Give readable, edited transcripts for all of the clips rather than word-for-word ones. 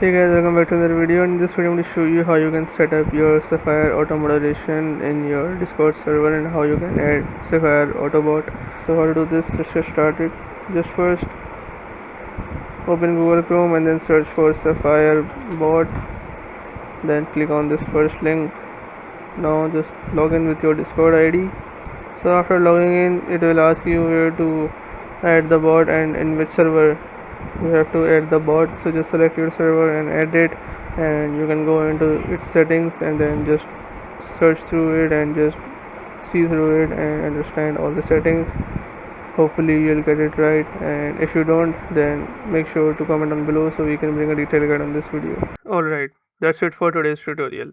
Hey guys, welcome back to another video. In this video I'm going to show you how you can set up your Sapphire auto moderation in your Discord server and how you can add Sapphire Autobot. So how to do this, let's get started. Just first open Google Chrome and then search for Sapphire bot, then click on this first link. Now just log in with your Discord ID. So after logging in, it will ask you where to add the bot and in which server you have to add the bot. So just select your server and add it, and you can go into its settings and then just search through it and just see through it and understand all the settings. Hopefully you'll get it right, and if you don't, then make sure to comment down below so we can bring a detailed guide on this video. Alright, that's it for today's tutorial.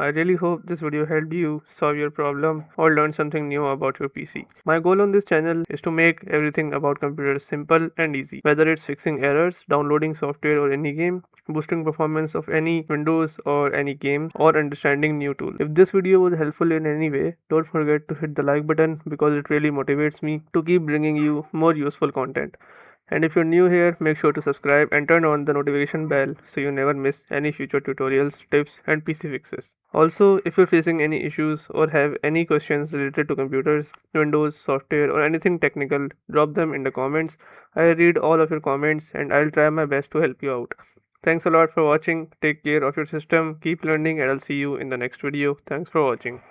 I really hope this video helped you solve your problem or learn something new about your PC. My goal on this channel is to make everything about computers simple and easy, whether it's fixing errors, downloading software or any game, boosting performance of any Windows or any game, or understanding new tools. If this video was helpful in any way, don't forget to hit the like button because it really motivates me to keep bringing you more useful content. And if you're new here, make sure to subscribe and turn on the notification bell so you never miss any future tutorials, tips, and PC fixes. Also, if you're facing any issues or have any questions related to computers, Windows, software, or anything technical, drop them in the comments. I read all of your comments and I'll try my best to help you out. Thanks a lot for watching. Take care of your system, keep learning, and I'll see you in the next video. Thanks for watching.